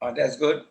Oh, that's good.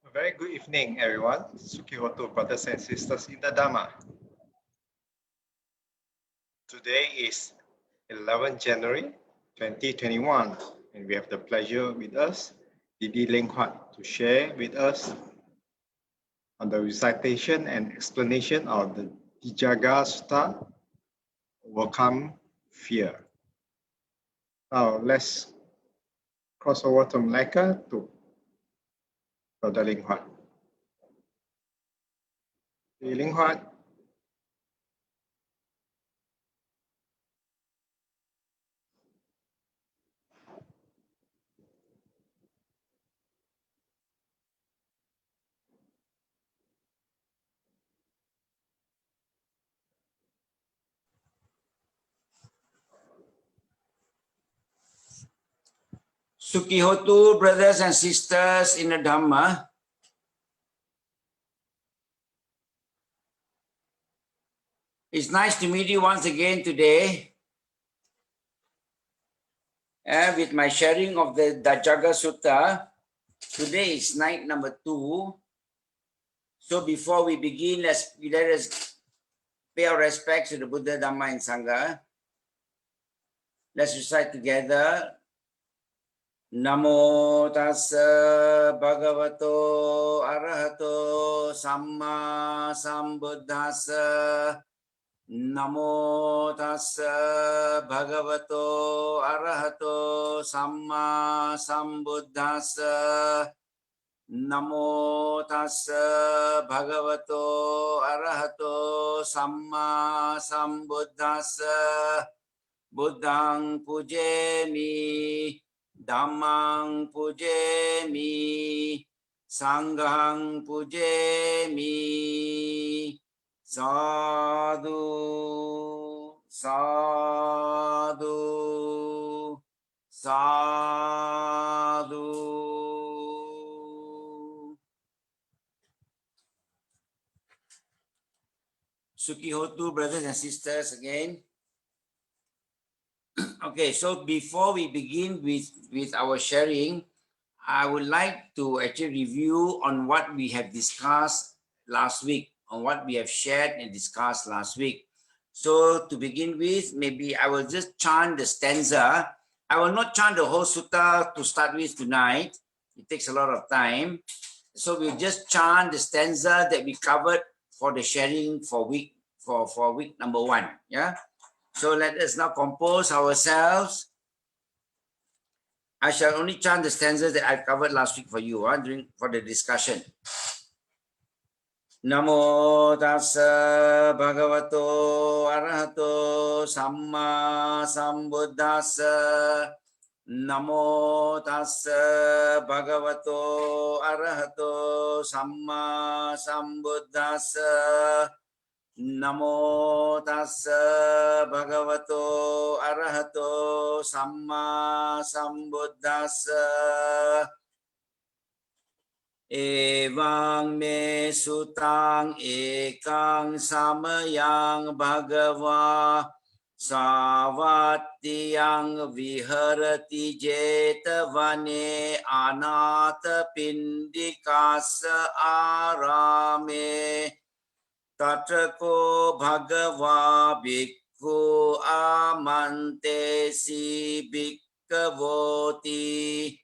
A very good evening, everyone. Sukihoto, brothers and sisters in the Dhamma. Today is 11 January 2021, and we have the pleasure with us, Dd Leng Huat, to share with us on the recitation and explanation of the Dhajagga Sutta, Overcome Fear. Now, let's cross over to Malacca to Brother Leng Huat. Leng Huat. Sukihotu, brothers and sisters in the Dhamma. It's nice to meet you once again today with my sharing of the Dhajagga Sutta. Today is night number 2. So before we begin, let us pay our respects to the Buddha, Dhamma, and Sangha. Let's recite together. Namo tassa bhagavato arahato samma sambuddhassa. Namo tassa bhagavato arahato samma sambuddhassa. Namo tassa bhagavato arahato samma sambuddhassa. Buddhang pujemi, Dhammang pujemi, Sanghang pujemi. Sadhu, sadhu, sadhu. Sukihotu, brothers and sisters, again. Okay, so before we begin with our sharing, I would like to actually review on what we have discussed last week, on what we have shared and discussed last week. So to begin with, maybe I will just chant the stanza. I will not chant the whole sutta to start with tonight. It takes a lot of time. So we'll just chant the stanza that we covered for the sharing for week number 1. Yeah. So let us now compose ourselves. I shall only chant the stanzas that I covered last week for you for the discussion. Namo tassa bhagavato arahato samma sambuddhassa. Namo tassa bhagavato arahato samma sambuddhassa. Namo tassa bhagavato arahato samma sambuddhassa. Evang me sutang ekang samayang bhagava savatiyang viharati jetavane anata pindikasa arame. Tatrako bhagava bhikkhu amante si bhikkavoti.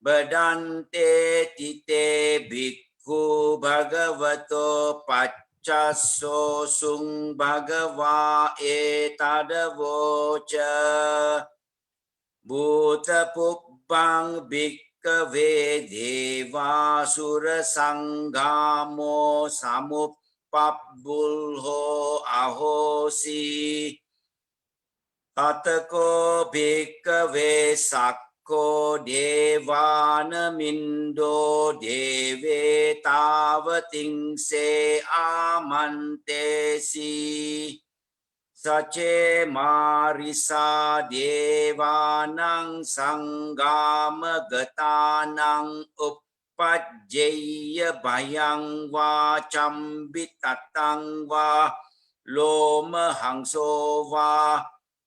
Badante tite bhikkhu bhagavato paccasso sung bhagava etadavoca. Bhuta pubbang bhikkave deva sura sanghamo samuppabulho ahosi. Tatako bhikkave sakko devana mindo deve tavatingse amantesi. Sace marisa devanang sanggama gatanang uppajjaya bhayang va cambitatang va loma hangso va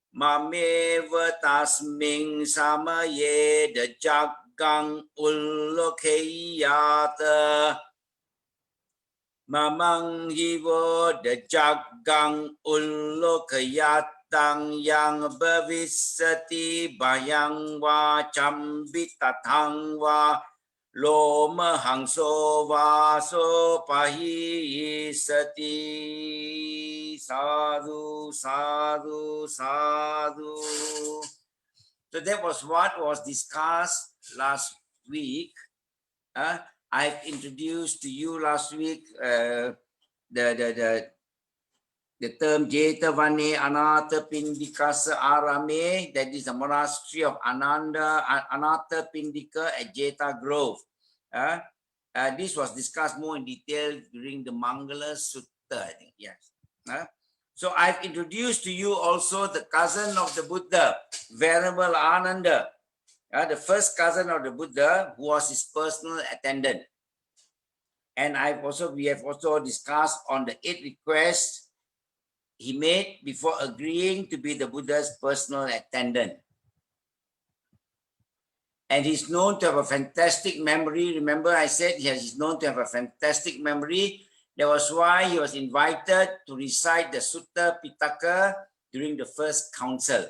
mameva tasming samaye dajaggang ullokeyata. Mamang hivo dajaggang ullokeyatang yang bhavisati bhayang va cambitatang va loma hangso va so pahisati. Sadhu, sadhu, sadhu. So that was what was discussed last week. I've introduced to you last week the term Jetavane Anatha Pindikasa Arame, that is the monastery of Anatha Pindika at Jeta Grove. This was discussed more in detail during the Mangala Sutta, I think, yes. So I've introduced to you also the cousin of the Buddha, Venerable Ananda, the first cousin of the Buddha, who was his personal attendant. And we have also discussed on the 8 requests he made before agreeing to be the Buddha's personal attendant. And he's known to have a fantastic memory. Remember I said he's known to have a fantastic memory. That was why he was invited to recite the Sutta Pitaka during the first council.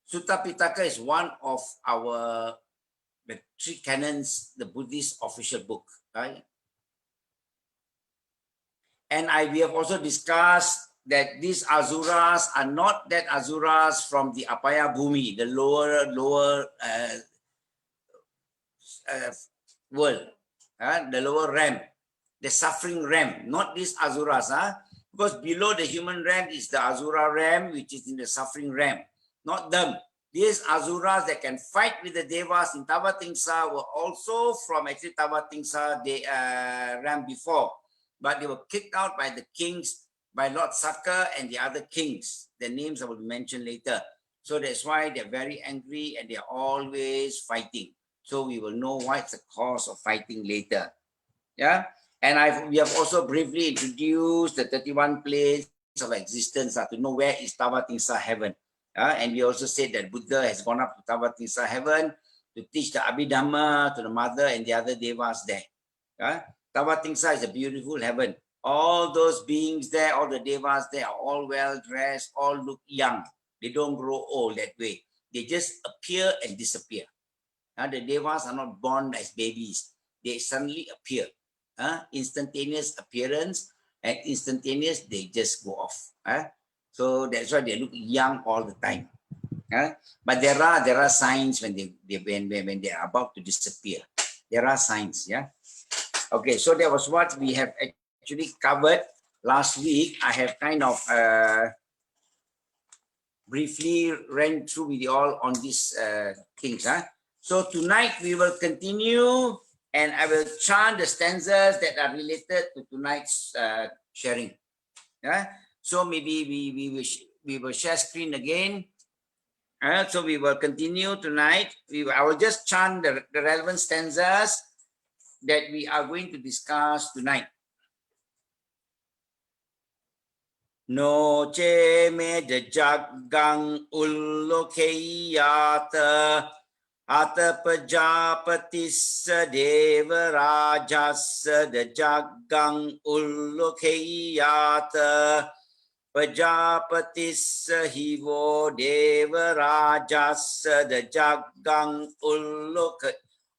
Sutta Pitaka is one of the 3 canons, the Buddhist official book, right? And we have also discussed that these Asuras are not that Asuras from the Apaya Bhumi, the lower world, the lower realm, the suffering realm, not these Asuras. Because below the human realm is the Asura realm, which is in the suffering realm, not them. These Asuras that can fight with the Devas in Tavatimsa were also from actually Tavatimsa realm before, but they were kicked out by the kings, by Lord Saka and the other kings. Their names I will mention later. So that's why they're very angry and they're always fighting. So we will know what's the cause of fighting later. Yeah, and we have also briefly introduced the 31 planes of existence to know where is Tavatimsa heaven. And we also said that Buddha has gone up to Tavatimsa heaven to teach the Abhidhamma to the mother and the other devas there. Tavatimsa is a beautiful heaven. All those beings there, all the devas there are all well dressed, all look young. They don't grow old that way. They just appear and disappear. The devas are not born as babies. They suddenly appear. Instantaneous appearance and instantaneous, they just go off. So that's why they look young all the time. But there are signs when they are about to disappear. There are signs. Yeah. Okay. So that was what we have actually covered last week. I have kind of briefly ran through with you all on these things. So tonight we will continue, and I will chant the stanzas that are related to tonight's sharing. Yeah. So maybe we will share screen again. So we will continue tonight. I will just chant the relevant stanzas that we are going to discuss tonight. No che me de jaggang ullokeyata ata pajapatis deva rajas de jaggang ullokeyata pajapatis hivo deva rajas de jaggang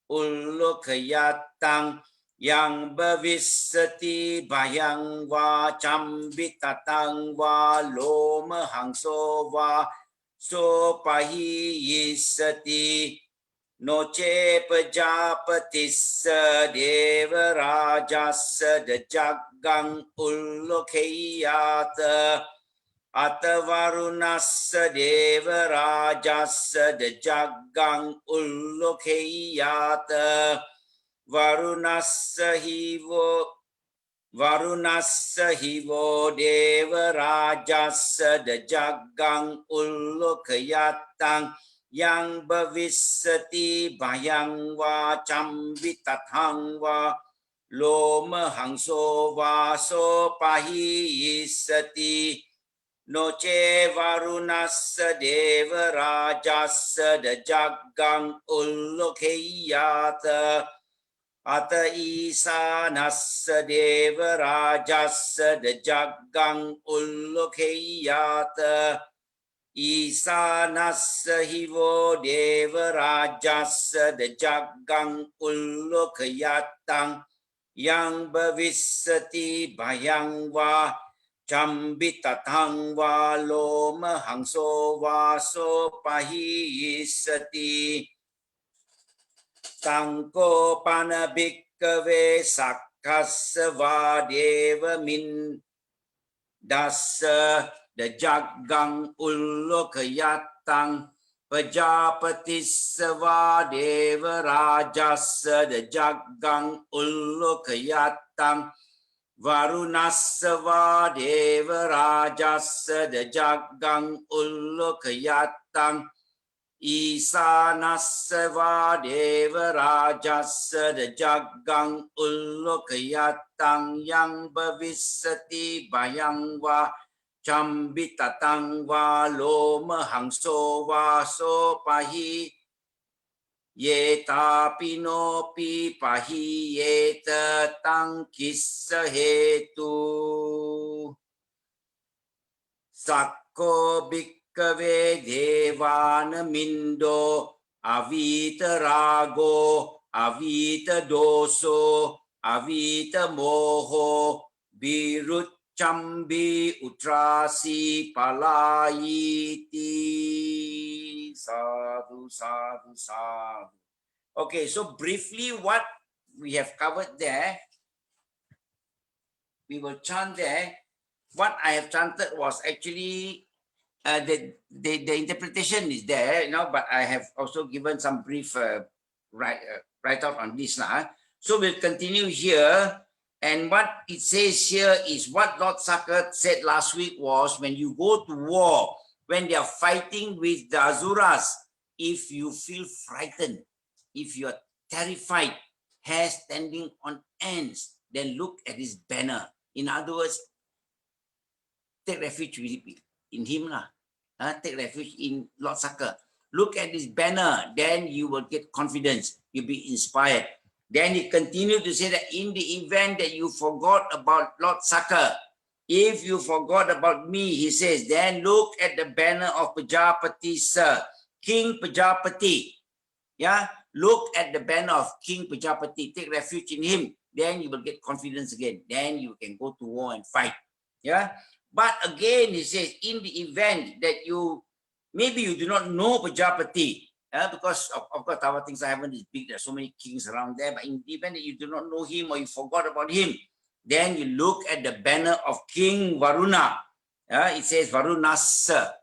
ullokeyatang yang bhavisati bayang va chambitatang va loma hangso va so pahi yisati noche pajapatis deva rajas de jaggang ullokeyata atavarunas deva rajas de jaggang ullokeyata Varunassa hivo deva rajassa de jaggang ullokayatang yang bhavisati bayang va chamvitathang va loma hangso va so pahi isati noche varunassa deva rajassa de jaggang ullokayata Ata isanassa deva rajassa de jaggang ullokeyata isanassa hivo deva rajassa de jaggang ullokeyatang yang bhavisati bayang va chambitatang va loma hangso va so pahi isati Tangko pana bhikkave sakkassa vadeva min dassa de jaggang ullokayatang pajapatissa vadeva rajassa de jaggang ullokayatang varunassa vadeva rajassa de jaggang ullokayatang Isanassa vadeva rajassa de jaggang ullokayatang yang bhavisati bayang va chambitatang va loma hangso va so pahi yeta pinopi pahi yeta tang kissa hetu sakko Kave devana mindo avita rago avita doso avita moho birut chambi utrasi palayiti sadhu sadhu sadhu. Okay, so briefly what we have covered there, we will chant there. What I have chanted was actually the interpretation is there, but I have also given some brief write out on this now. So we'll continue here, and what it says here is what Lord Sakka said last week was when you go to war, when they are fighting with the Asuras, if you feel frightened, if you are terrified, hair standing on ends, then look at his banner. In other words, take refuge in him. Take refuge in Lord Saka. Look at this banner, then you will get confidence. You'll be inspired. Then he continued to say that in the event that you forgot about Lord Saka, if you forgot about me, he says, then look at the banner of Pajapati, sir, King Pajapati. Yeah, look at the banner of King Pajapati. Take refuge in him. Then you will get confidence again. Then you can go to war and fight. Yeah. But again, he says, in the event that maybe you do not know Pajapati, because of course our things I haven't is big. There's so many kings around there. But in the event that you do not know him or you forgot about him, then you look at the banner of King Varuna. It says Varunasa.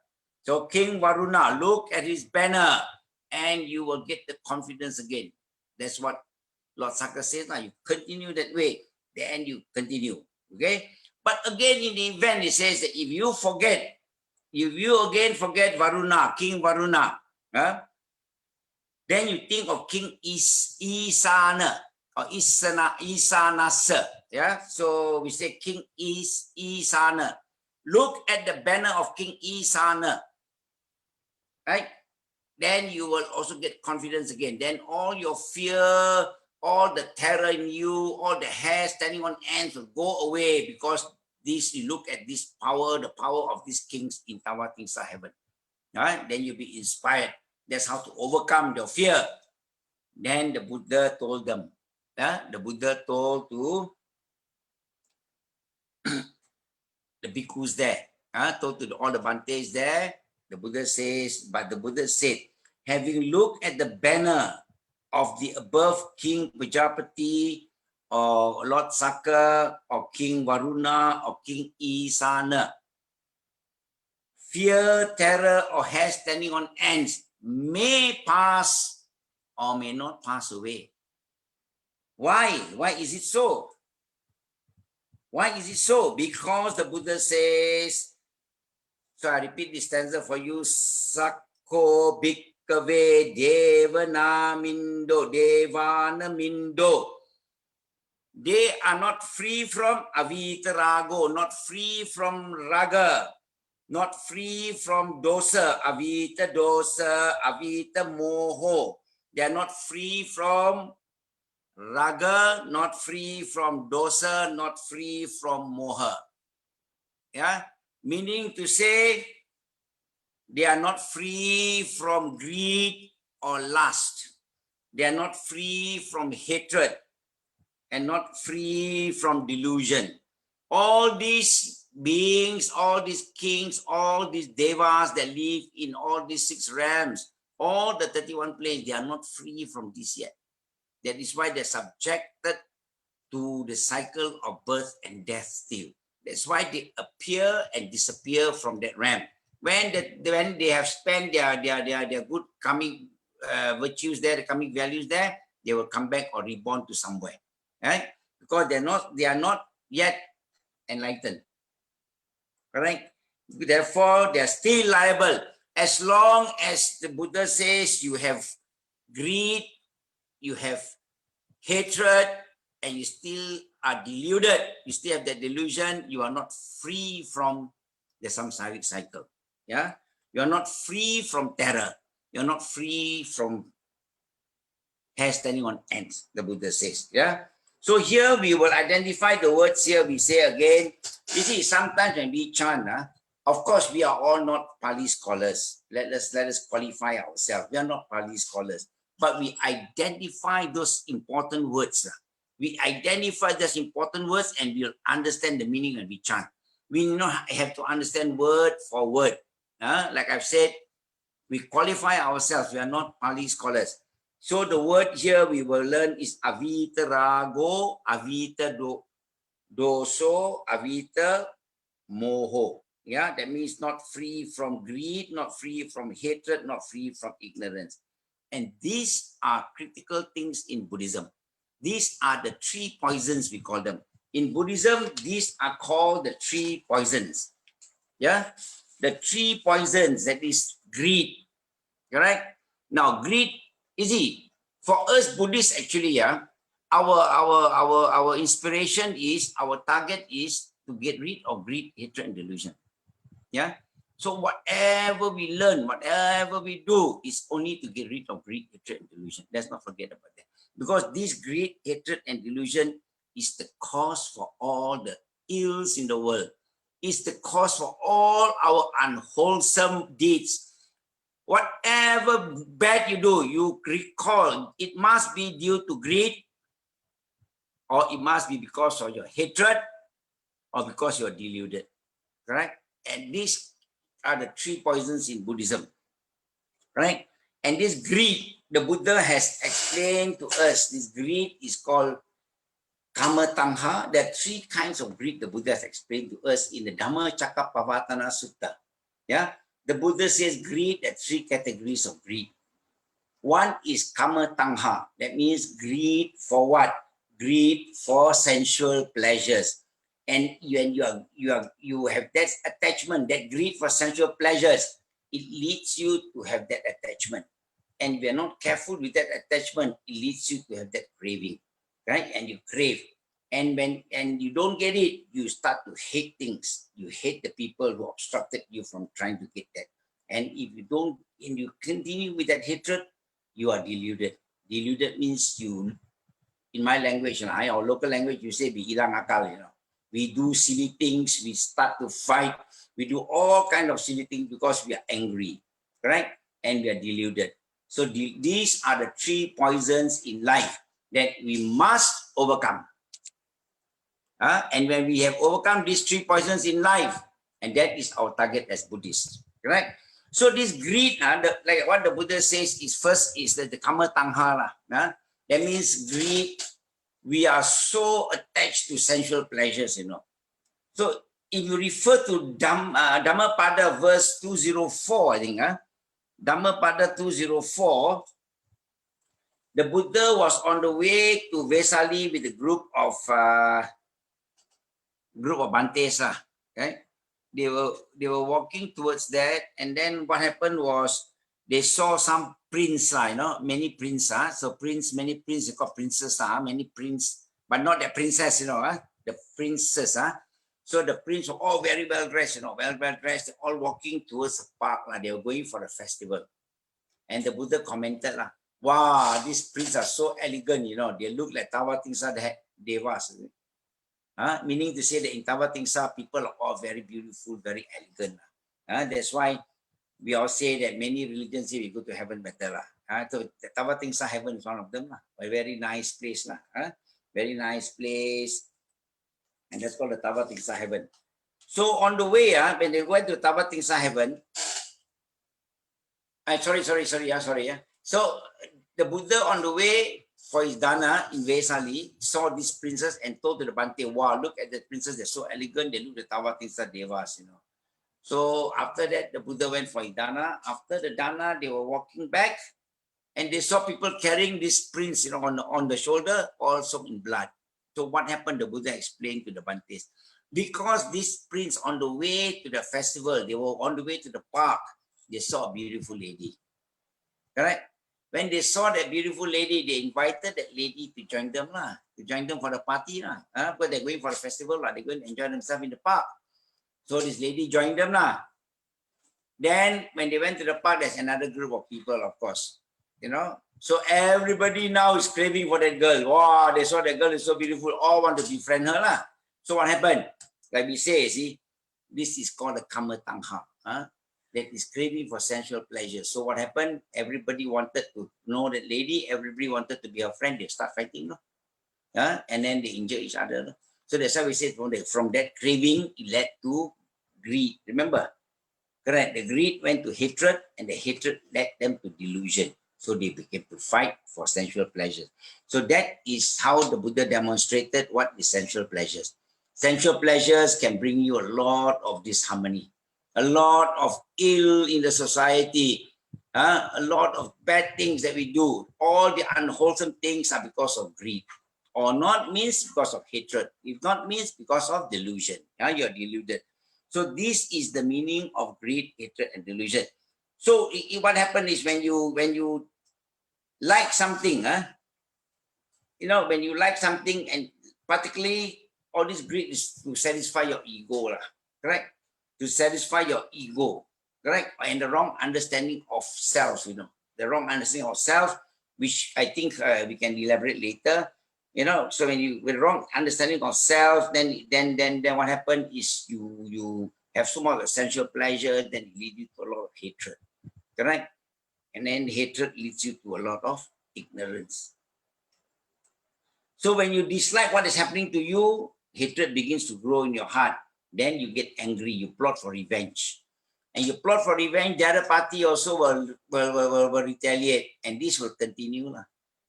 So King Varuna, look at his banner and you will get the confidence again. That's what Lord Saka says. Now you continue that way, then you continue. Okay. But again, in the event, it says that if you again forget Varuna, King Varuna, then you think of King Isana or Isanasa. Yeah. So we say King Isana. Look at the banner of King Isana. Right? Then you will also get confidence again. Then all your fear, all the terror in you, all the hair standing on ends will go away because you look at this power, the power of these kings in Tawatingsa heaven. Right? Then you'll be inspired. That's how to overcome your fear. Then the Buddha told them. The Buddha told to the bhikkhus there. Told to all the Bhantes there. The Buddha said, having looked at the banner of the above King Pajapati or Lord Saka or King Varuna or King Isana, fear, terror, or hair standing on ends may pass or may not pass away. Why? Why is it so? Why is it so? Because the Buddha says, so I repeat this stanza for you, Sakko Bhikkhave Devana Mindo Devana Mindo. They are not free from Avita Rago, not free from Raga, not free from Dosa, Avita Dosa, Avita Moho. They are not free from Raga, not free from Dosa, not free from Moha. Yeah, meaning to say, they are not free from greed or lust. They are not free from hatred and not free from delusion. All these beings, all these kings, all these devas that live in all these 6 realms, all the 31 planes, they are not free from this yet. That is why they're subjected to the cycle of birth and death still. That's why they appear and disappear from that realm. When they have spent their good coming virtues there, the coming values there, they will come back or reborn to somewhere, right? Because they are not yet enlightened, correct? Therefore, they are still liable. As long as the Buddha says you have greed, you have hatred, and you still are deluded, you still have that delusion, you are not free from the samsaric cycle. Yeah, you are not free from terror. You are not free from hair standing on ends, the Buddha says. Yeah. So here we will identify the words here. We say again, you see, sometimes when we chant, of course, we are all not Pali scholars. Let us qualify ourselves. We are not Pali scholars, but we identify those important words. We identify those important words and we'll understand the meaning when we chant. We not have to understand word for word. Like I've said, we qualify ourselves. We are not Pali scholars. So the word here we will learn is Avita Rago, Avita Doso, Avita Moho. Yeah, that means not free from greed, not free from hatred, not free from ignorance. And these are critical things in Buddhism. These are the 3 poisons, we call them. In Buddhism, these are called the 3 poisons. Yeah, the 3 poisons, that is greed. Correct? Now, greed, easy. For us Buddhists, actually, our inspiration is, our target is to get rid of greed, hatred, and delusion. Yeah. So whatever we learn, whatever we do is only to get rid of greed, hatred, and delusion. Let's not forget about that. Because this greed, hatred, and delusion is the cause for all the ills in the world. It's the cause for all our unwholesome deeds. Whatever bad you do, you recall, it must be due to greed, or it must be because of your hatred, or because you're deluded. Correct? And these are the three poisons in Buddhism. Right? And this greed, the Buddha has explained to us, this greed is called Kama Tangha. There are three kinds of greed the Buddha has explained to us in the Dhajagga Sutta. Yeah, the Buddha says greed, there are three categories of greed. One is Kama Tangha. That means greed for what? Greed for sensual pleasures. And when you have that attachment, that greed for sensual pleasures, it leads you to have that attachment. And we are not careful with that attachment, it leads you to have that craving, right? And you crave. And when you don't get it, you start to hate things. You hate the people who obstructed you from trying to get that. And if you don't, and you continue with that hatred, you are deluded. Deluded means you, in my language, our local language, you say, we hilang akal, We do silly things, we start to fight, we do all kind of silly things because we are angry, right? And we are deluded. So these are the three poisons in life that we must overcome. And when we have overcome these three poisons in life, and that is our target as Buddhists, right? So this greed, like what the Buddha says is first is the Kama Tangha. That means greed, we are so attached to sensual pleasures, So if you refer to Dhammapada verse 204, I think, Dhammapada 204, the Buddha was on the way to Vesali with a group of Bantes. Okay? They were walking towards that, and then what happened was they saw some prince, many prince. So many prince, they call princess, many prince, but not the princess, the princess. So the prince were all very well dressed, well dressed, all walking towards the park. They were going for a festival. And the Buddha commented, wow, these princes are so elegant, they look like Tavatimsa Devas. Meaning to say that in Tavatimsa, people are all very beautiful, very elegant. That's why we all say that many religions say we go to heaven better. So Tavatimsa heaven is one of them. A very nice place. Very nice place. And that's called the Tavatimsa heaven. So on the way, when they went to Tavatimsa heaven, sorry. So the Buddha on the way for his dana in Vesali saw this princess and told to the Bante, wow, look at the princess, they're so elegant, they look the Tavatimsa Devas, So after that, the Buddha went for his dana. After the dana, they were walking back and they saw people carrying this prince, on the shoulder, also in blood. So what happened? The Buddha explained to the Bantes. Because this prince on the way to the festival, they were on the way to the park, they saw a beautiful lady. Correct? When they saw that beautiful lady, they invited that lady to join them, to join them for the party. Because they're going for a festival, they're going to enjoy themselves in the park. So this lady joined them. Then when they went to the park, there's another group of people, of course. So everybody now is craving for that girl. Wow, they saw that girl is so beautiful. All want to befriend her. So what happened? Like we say, see, this is called a Kama Tangha. That is craving for sensual pleasure. So what happened? Everybody wanted to know that lady. Everybody wanted to be her friend. They start fighting. And then they injure each other. So that's why we say from that craving, it led to greed. Remember? Correct. The greed went to hatred, and the hatred led them to delusion. So they became to fight for sensual pleasures. So that is how the Buddha demonstrated what is sensual pleasures. Sensual pleasures can bring you a lot of disharmony, a lot of ill in the society, a lot of bad things that we do. All the unwholesome things are because of greed. Or not means because of hatred. If not means because of delusion. You're deluded. So this is the meaning of greed, hatred, and delusion. So what happened is when you like something, when you like something, and particularly all this greed is to satisfy your ego, correct? to satisfy your ego, correct? And the wrong understanding of self, the wrong understanding of self, which I think we can elaborate later. So when you with wrong understanding of self, then what happened is you have so much essential pleasure, then it leads you to a lot of hatred, correct? And then hatred leads you to a lot of ignorance. So when you dislike what is happening to you, hatred begins to grow in your heart. Then you get angry, you plot for revenge. And you plot for revenge, the other party also will retaliate. And this will continue.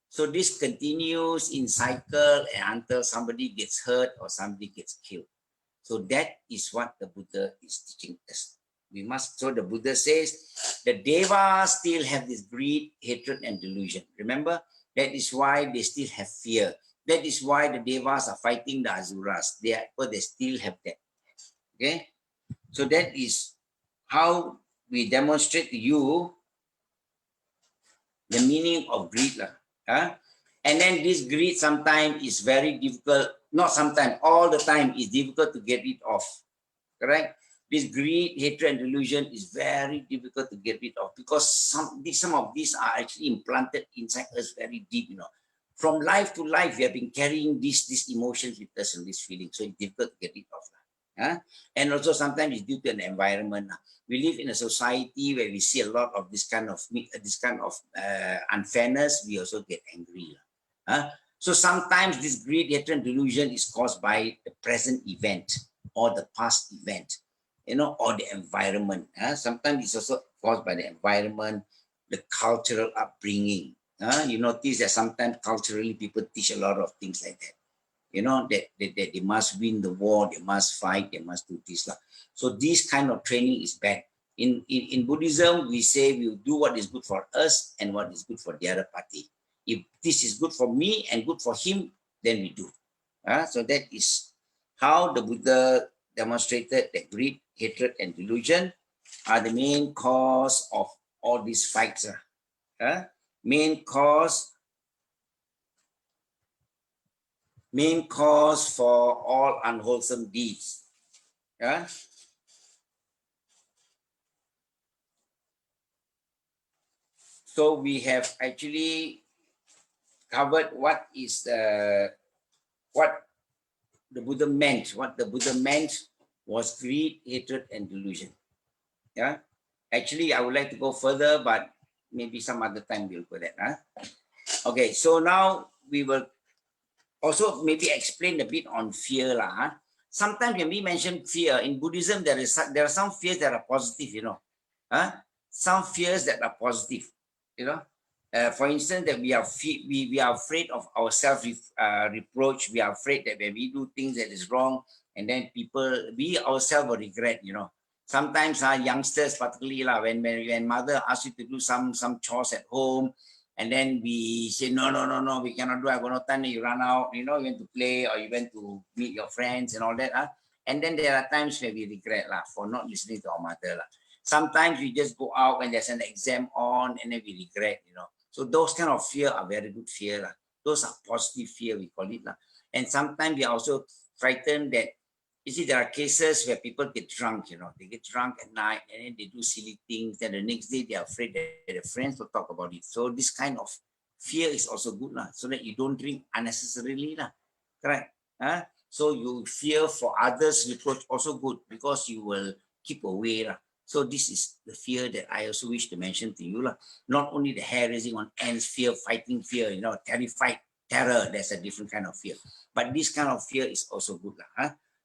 So this continues in cycle until somebody gets hurt or somebody gets killed. So that is what the Buddha is teaching us. So the Buddha says the devas still have this greed, hatred, and delusion. Remember, that is why they still have fear. That is why the devas are fighting the asuras. They still have that. Okay, so that is how we demonstrate to you the meaning of greed. And then this greed sometimes is very difficult, not sometimes, all the time is difficult to get rid of. Correct? This greed, hatred, and delusion is very difficult to get rid of because some of these are actually implanted inside us very deep. From life to life, we have been carrying these emotions with us and this feeling. So it's difficult to get rid of. And also sometimes it's due to an environment. We live in a society where we see a lot of this kind of unfairness. We also get angry. So sometimes this greed, hatred, and delusion is caused by the present event or the past event, or the environment. Sometimes it's also caused by the environment, the cultural upbringing. You notice that sometimes culturally people teach a lot of things like that. That they must win the war, they must fight, they must do this. So this kind of training is bad. In Buddhism, we say we'll do what is good for us and what is good for the other party. If this is good for me and good for him, then we do. So that is how the Buddha demonstrated that greed, hatred, and delusion are the main cause of all these fights. Main cause for all unwholesome deeds. So we have actually covered what the Buddha meant. What the Buddha meant was greed, hatred, and delusion. Actually, I would like to go further, but maybe some other time we'll go that. Okay, so now we will also maybe explain a bit on fear. Sometimes when we mention fear in Buddhism, there are some fears that are positive, some fears that are positive, for instance, that we are afraid of our self-reproach. We are afraid that when we do things that is wrong, and then we ourselves will regret. Sometimes youngsters, particularly when mother asks you to do some chores at home, and then we say no, we cannot do. I got no time. You run out. You went to play or you went to meet your friends and all that. And then there are times where we regret for not listening to our mother. Sometimes we just go out when there's an exam on, and then we regret. So those kind of fear are very good fear. Those are positive fear, we call it. And sometimes we are also frightened that, you see, there are cases where people get drunk, they get drunk at night and then they do silly things. Then the next day they are afraid that their friends will talk about it. So this kind of fear is also good, so that you don't drink unnecessarily. Correct? So you fear for others' reproach also good because you will keep away. So this is the fear that I also wish to mention to you. Not only the hair raising on ends fear, fighting fear, terrified terror, that's a different kind of fear. But this kind of fear is also good.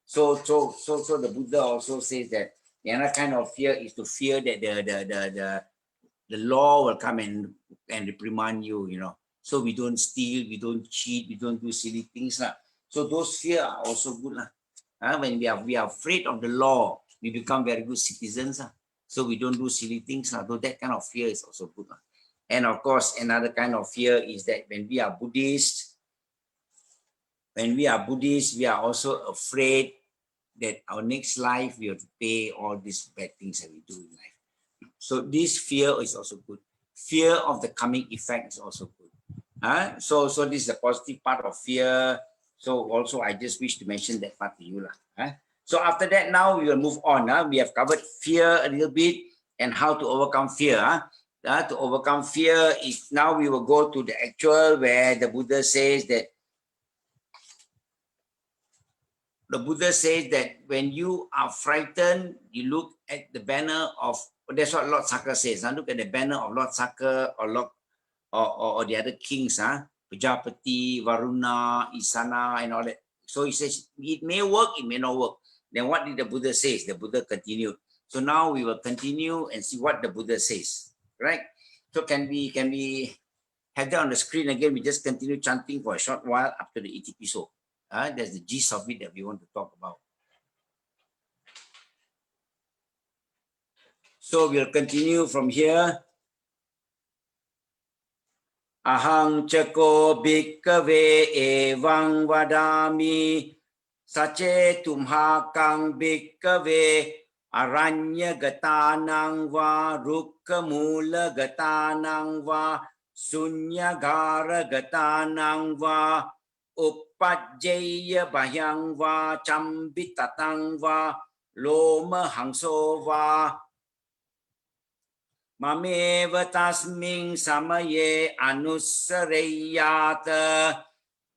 So the Buddha also says that the other kind of fear is to fear that the law will come and reprimand you, So we don't steal, we don't cheat, we don't do silly things. So those fear are also good. When we are afraid of the law, we become very good citizens. So we don't do silly things. Though that kind of fear is also good. And of course, another kind of fear is that when we are Buddhists, we are also afraid that our next life we have to pay all these bad things that we do in life. So this fear is also good. Fear of the coming effect is also good. So this is the positive part of fear. So also I just wish to mention that part to you. So after that, now we will move on. We have covered fear a little bit and how to overcome fear. To overcome fear is now we will go to the actual where the Buddha says that when you are frightened, you look at the banner of, that's what Lord Saka says. Look at the banner of Lord Saka or Lord or the other kings, Pajapati, Varuna, Isana, and all that. So he says it may work, it may not work. Then what did the Buddha say? The Buddha continued. So now we will continue and see what the Buddha says. Right? So can we have that on the screen again? We just continue chanting for a short while after the ETP. That's the gist of it that we want to talk about. So we'll continue from here. Ahang cako bhikkhave evang vadami sace tumhakang bhikkhave aranya gatanang va rukka mula gatanang va sunyagara gatanang va uppajjaya bhayang va chambitatang va loma hangso va Mameva tasming samaye anusareyata.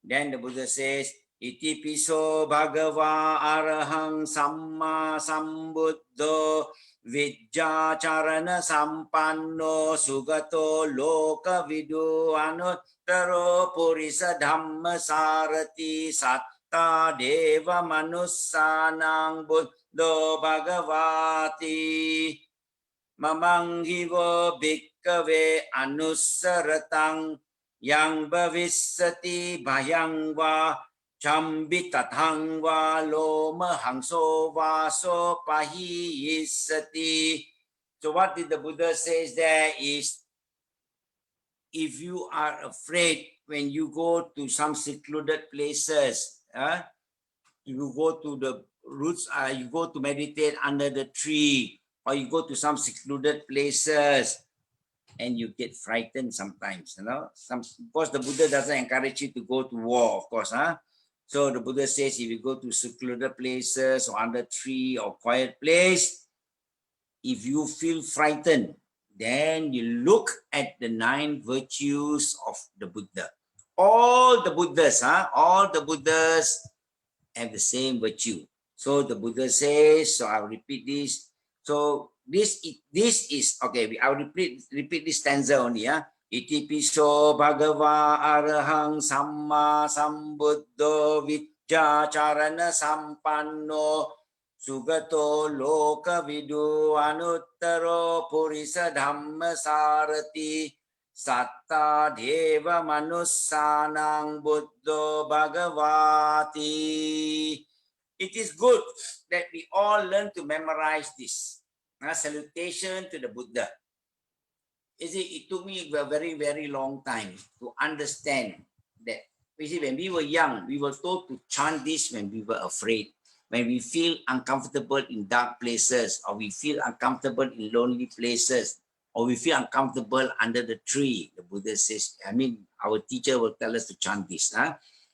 Then the Buddha says, Iti piso bhagava arahang samma sambuddho vijja charana sampanno sugato loka vidu anuttaro purisa dhamma sarati satta deva manussanang buddho bhagavati. Mamanghivo bhikkave anusaratang yang bhavisati bhayang va chambitathang va loma hangso va so pahisati. So what did the Buddha says there is, if you are afraid when you go to some secluded places, you go to the roots, you go to meditate under the tree, or you go to some secluded places and you get frightened sometimes, of course the Buddha doesn't encourage you to go to war, of course. So the Buddha says if you go to secluded places or under tree or quiet place, if you feel frightened, then you look at the 9 virtues of the Buddha. All the Buddhas have the same virtue. So the Buddha says, so I'll repeat this. So this is okay. I'll repeat this stanza only. Iti piso bhagava arahang samma sambuddho vijja charana sampanno sugato loka vidu anuttaro purisa dhamma sarati satta deva manussanang buddho bhagavati. It is good that we all learn to memorize this. Salutation to the Buddha. It took me a very, very long time to understand that. When we were young, we were told to chant this when we were afraid, when we feel uncomfortable in dark places, or we feel uncomfortable in lonely places, or we feel uncomfortable under the tree. The Buddha says, our teacher will tell us to chant this.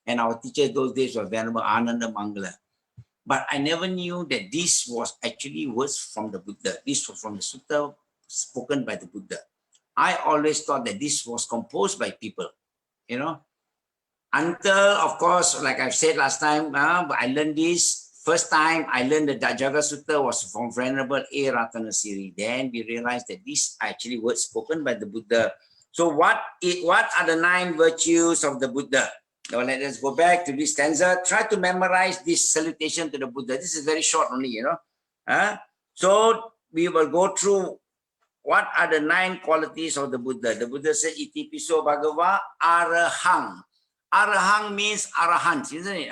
And our teacher those days was Venerable Ananda Mangala. But I never knew that this was actually words from the Buddha. This was from the sutta spoken by the Buddha. I always thought that this was composed by people, until, of course, like I've said last time, I learned this. First time I learned the Dhajagga Sutta was from Venerable A. Ratanasiri. Then we realized that these are actually words spoken by the Buddha. So what are the 9 virtues of the Buddha? Now let us go back to this stanza. Try to memorize this salutation to the Buddha. This is very short only, So we will go through what are the 9 qualities of the Buddha. The Buddha said, Iti piso bhagava arahang. Arahang means arahant, isn't it?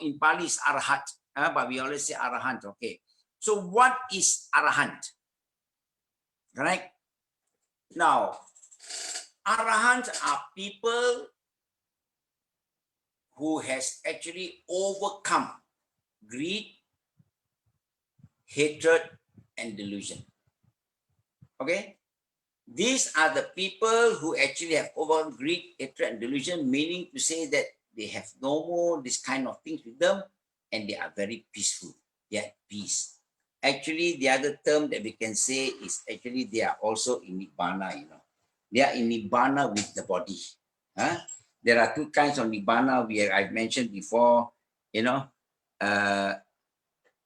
In Pali is arahat, but we always say arahant. Okay. So what is arahant? Correct? Now, arahant are people who has actually overcome greed, hatred, and delusion. Okay? These are the people who actually have overcome greed, hatred, and delusion, meaning to say that they have no more this kind of things with them, and they are very peaceful. They are at peace. Actually, the other term that we can say is actually they are also in Nibbana, you know. They are in Nibbana with the body. Huh? There are two kinds of Nibbana I've mentioned before, you know.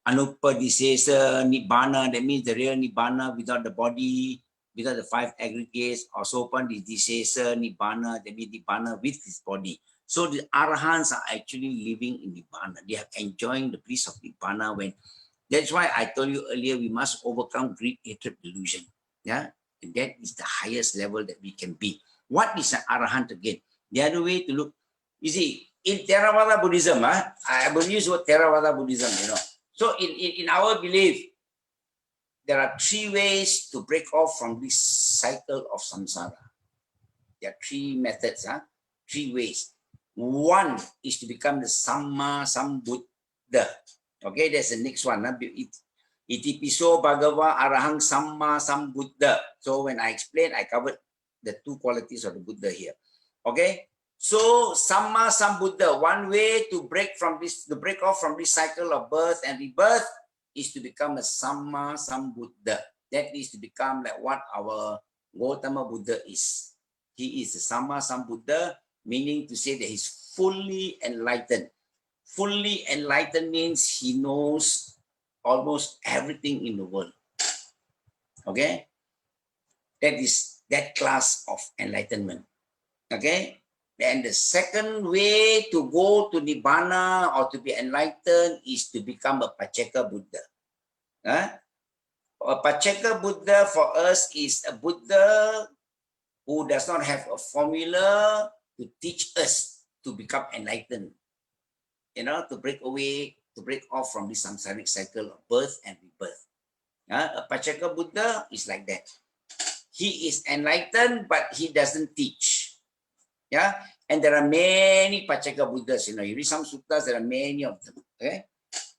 Anupadisesa Nibbana, that means the real Nibbana without the body, without the five aggregates, or Sopanidisesa Nibbana, that means Nibbana with his body. So the Arahants are actually living in Nibbana. They are enjoying the bliss of Nibbana when. That's why I told you earlier, we must overcome greed, hatred, delusion. Yeah, and that is the highest level that we can be. What is an Arahant again? The other way to look, you see, in Theravada Buddhism, I will use what Theravada Buddhism, you know. So in our belief, there are three ways to break off from this cycle of samsara. There are three methods, three ways. One is to become the Samma Sambuddha. Okay, that's the next one. Itipiso Bhagava Arahang Samma Sambuddha. So when I explain, I covered the two qualities of the Buddha here. Okay, so Samma Sambuddha, one way to break off from this cycle of birth and rebirth is to become a Samma Sambuddha. That is to become like what our Gautama Buddha is. He is the Samma Sambuddha, meaning to say that he's fully enlightened. Fully enlightened means he knows almost everything in the world. Okay? That is that class of enlightenment. Okay? And the second way to go to Nibbana or to be enlightened is to become a Pacceka Buddha. A Pacceka Buddha for us is a Buddha who does not have a formula to teach us to become enlightened. You know, to break off from this samsaric cycle of birth and rebirth. A Pacceka Buddha is like that. He is enlightened, but he doesn't teach. Yeah, and there are many Pacceka Buddhas. You know, you read some suttas, there are many of them. Okay,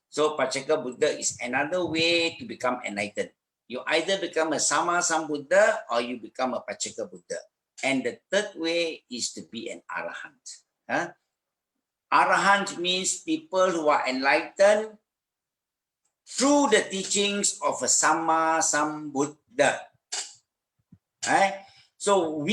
so Pacceka Buddha is another way to become enlightened. You either become a Samma Sambuddha or you become a Pacceka Buddha. And the third way is to be an Arahant. Arahant means people who are enlightened through the teachings of a Samma Sambuddha. Right? So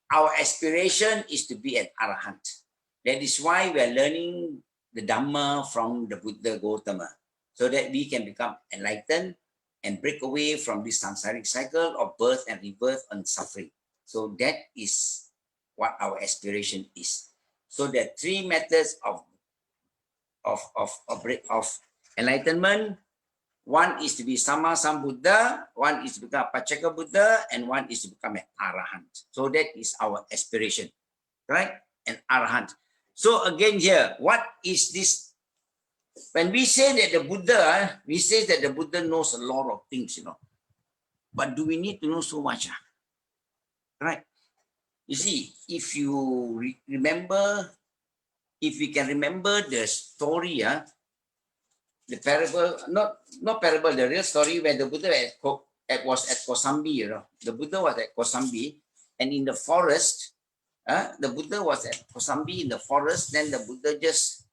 our aspiration is to be an Arahant. That is why we are learning the Dhamma from the Buddha Gautama, so that we can become enlightened and break away from this samsaric cycle of birth and rebirth and suffering. So that is what our aspiration is. So there are three methods of enlightenment. One is to be Samma Sambuddha, one is to become Pacceka Buddha, and one is to become an Arahant. So that is our aspiration, right? An Arahant. So again here, what is this? When we say that the Buddha, we say that the Buddha knows a lot of things, you know. But do we need to know so much? Right? You see, if you remember, if we can remember the story, the parable, not parable, the real story where the Buddha was at Kosambi, you know. The Buddha was at Kosambi, and in the forest, the Buddha was at Kosambi in the forest. Then the Buddha just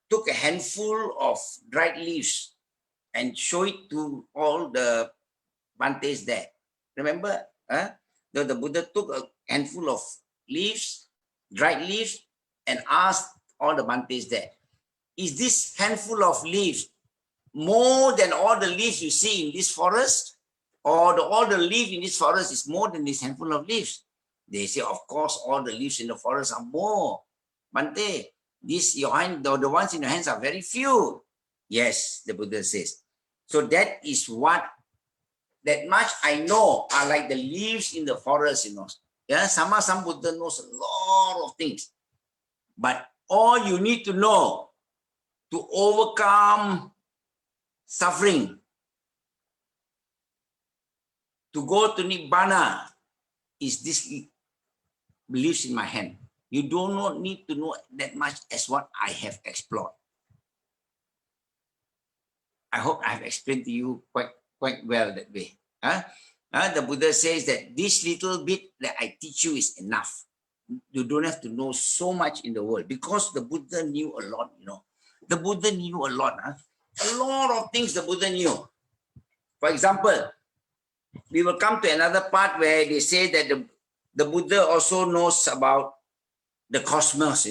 took a handful of dried leaves and showed it to all the Bhantes there. Remember? The Buddha took a handful of leaves, dried leaves, and asked all the Bhantes there, is this handful of leaves more than all the leaves you see in this forest? Or all the leaf in this forest is more than this handful of leaves? They say, of course, all the leaves in the forest are more. Bhante, the ones in your hands are very few. Yes, the Buddha says. So that is what, that much I know are like the leaves in the forest, you know. Yeah, Samma Sambuddha knows a lot of things. But all you need to know to overcome suffering, to go to Nibbana, is this leaves in my hand. You do not need to know that much as what I have explored. I hope I have explained to you quite well that way. The Buddha says that this little bit that I teach you is enough. You don't have to know so much in the world, because the Buddha knew a lot, The Buddha knew a lot. A lot of things the Buddha knew. For example, we will come to another part where they say that the Buddha also knows about the cosmos,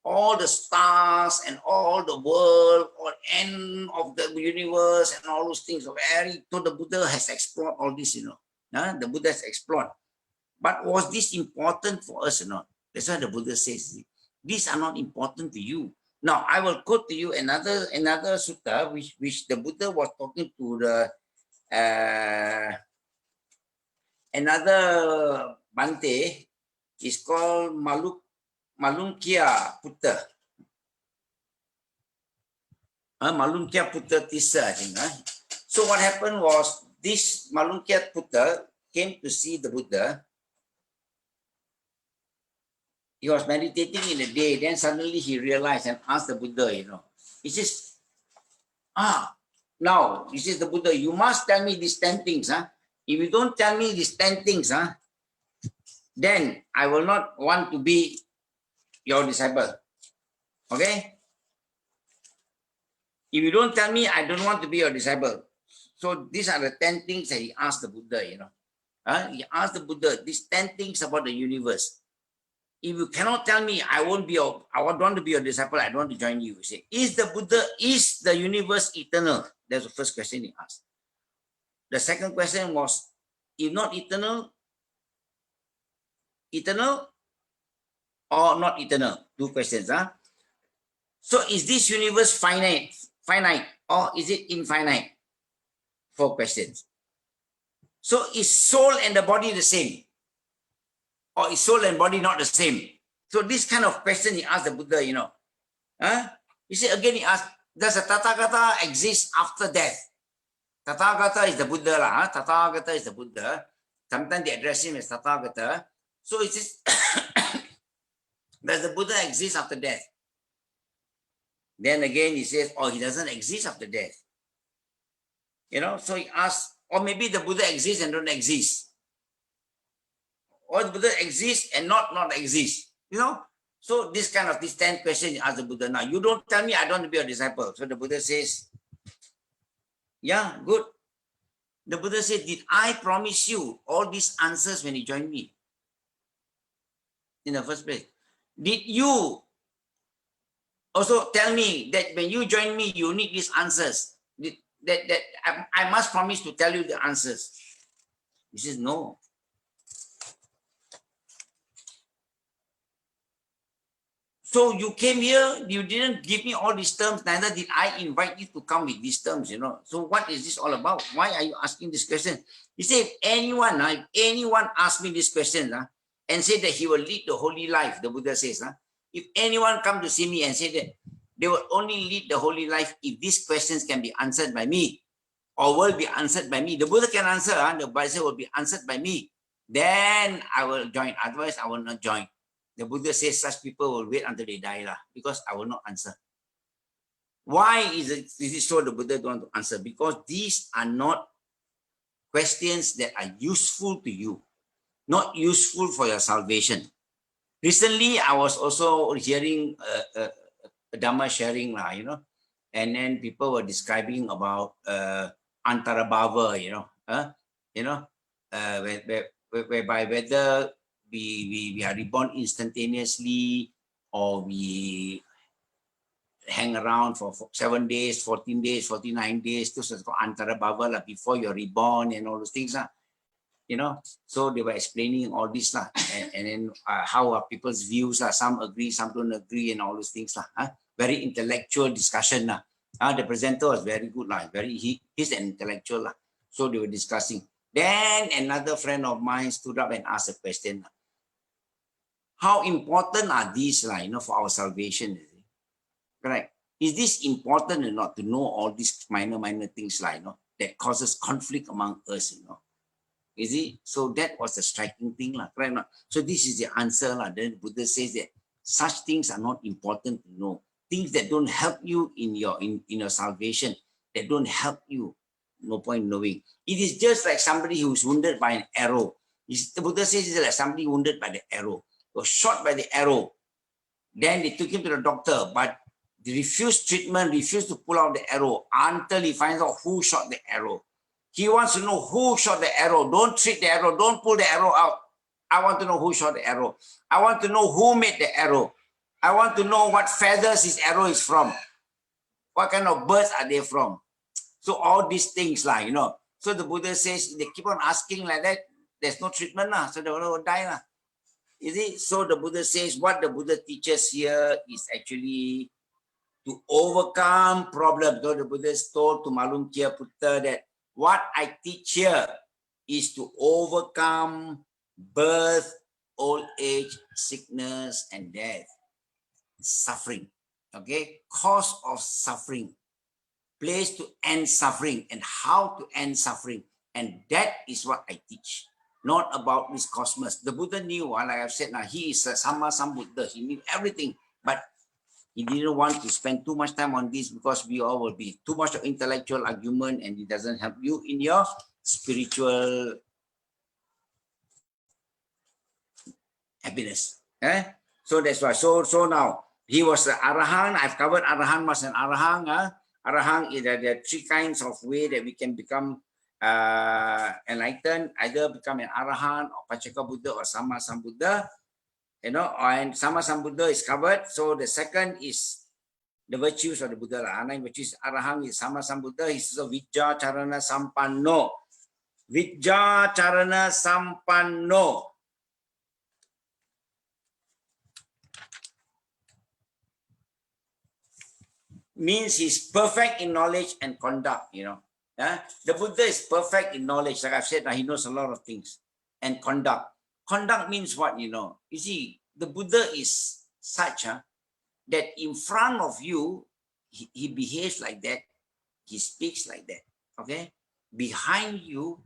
all the stars and all the world, or end of the universe and all those things. So the Buddha has explored all this, The Buddha has explored. But was this important for us or not? That's why the Buddha says, these are not important to you. Now, I will quote to you another sutta, which the Buddha was talking to the another Bante, is called Malunkia Putta. Malunkia Putta Tissa, I think. So what happened was, this Malunkia Putta came to see the Buddha. He was meditating in the day, then suddenly he realized and asked the Buddha, He says, now, he says the Buddha, you must tell me these 10 things. If you don't tell me these 10 things, then I will not want to be your disciple. Okay? If you don't tell me, I don't want to be your disciple. So these are the 10 things that he asked the Buddha, He asked the Buddha these 10 things about the universe. If you cannot tell me, I don't want to be your disciple, I don't want to join you. You say, is the universe eternal? That's the first question he asked. The second question was, if not eternal or not eternal? Two questions. So is this universe finite or is it infinite? 4 questions. So is soul and the body the same? Or is soul and body not the same? So this kind of question he asked the Buddha, You see, again he asked, does a Tathagata exist after death? Tathagata is the Buddha. Tathagata is the Buddha. Sometimes they address him as Tathagata. So it says, does the Buddha exist after death? Then again he says, he doesn't exist after death. So he asks, or maybe the Buddha exists and don't exist. Or the Buddha exists and not exist. So these 10 questions you ask the Buddha. Now, you don't tell me I don't want to be a disciple. So the Buddha says, yeah, good. The Buddha said, did I promise you all these answers when you joined me? In the first place. Did you also tell me that when you join me, you need these answers? That I must promise to tell you the answers. He says, no. So you came here, you didn't give me all these terms, neither did I invite you to come with these terms, So what is this all about? Why are you asking this question? He said, if anyone asks me this question and say that he will lead the holy life, the Buddha says, if anyone come to see me and say that they will only lead the holy life if these questions can be answered by me or will be answered by me. The Buddha can answer, the Buddha will be answered by me. Then I will join, otherwise I will not join. The Buddha says such people will wait until they die because I will not answer. Why is it so the Buddha don't want to answer? Because these are not questions that are useful to you, not useful for your salvation. Recently, I was also hearing a Dhamma sharing, and then people were describing about Antarabhava, whereby whether we are reborn instantaneously or we hang around for 7 days, 14 days, 49 days, this is called Antarabhava, before you're reborn and all those things. So they were explaining all this and then how are people's views, some agree, some don't agree and all those things. Very intellectual discussion. The presenter was very good, he's an intellectual. So they were discussing. Then another friend of mine stood up and asked a question. How important are these for our salvation? Correct. Is this important or not to know all these minor things that causes conflict among us? Is it? So that was the striking thing, correct? So this is the answer. Then Buddha says that such things are not important to know. Things that don't help you in your salvation, that don't help you, no point knowing. It is just like somebody who's wounded by an arrow. The Buddha says it's like somebody wounded by the arrow. was shot by the arrow. Then they took him to the doctor, but they refused treatment, refused to pull out the arrow until he finds out who shot the arrow. He wants to know who shot the arrow. Don't treat the arrow. Don't pull the arrow out. I want to know who shot the arrow. I want to know who made the arrow. I want to know what feathers his arrow is from. What kind of birds are they from? So all these things, like, you know. So the Buddha says, they keep on asking like that, there's no treatment, so they will die. You see? So the Buddha says, what the Buddha teaches here is actually to overcome problems. So the Buddha told to Malunkia Putta that what I teach here is to overcome birth, old age, sickness, and death. Suffering. Okay? Cause of suffering. Place to end suffering and how to end suffering. And that is what I teach. Not about this cosmos. The Buddha knew, like I've said now, he is a Sama Sambuddha. He knew everything. But he didn't want to spend too much time on this because we all will be too much of intellectual argument and it doesn't help you in your spiritual happiness. So that's why. So now he was the Arahant. I've covered Arahant was an Arahant. Arahant is there are three kinds of way that we can become enlightened. Either become an Arahant or Pachaka Buddha or Sama Sambuddha. You know, and Sama Sambuddha is covered. So the second is the virtues of the Buddha. Nine virtues. Arahant is Sama Sambuddha. He's a Vijja Charana Sampanno. Vijja Charana Sampanno. Means he's perfect in knowledge and conduct, you know. The Buddha is perfect in knowledge. Like I've said, he knows a lot of things. And conduct. Conduct means what, you know? You see, the Buddha is such that in front of you, he behaves like that. He speaks like that. Okay? Behind you,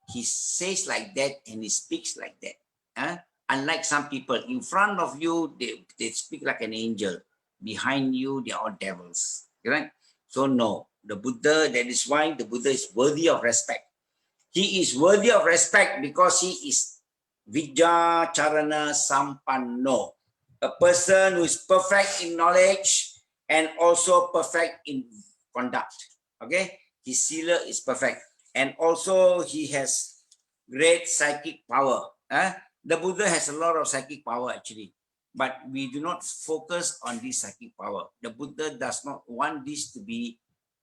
he says like that and he speaks like that. Unlike some people, in front of you, they speak like an angel. Behind you, they are all devils. Right? So no, the Buddha, that is why the Buddha is worthy of respect. He is worthy of respect because he is Vijja Charana Sampanno, a person who is perfect in knowledge and also perfect in conduct. Okay, his sila is perfect, and also he has great psychic power. The Buddha has a lot of psychic power actually. But we do not focus on this psychic power. The Buddha does not want this to be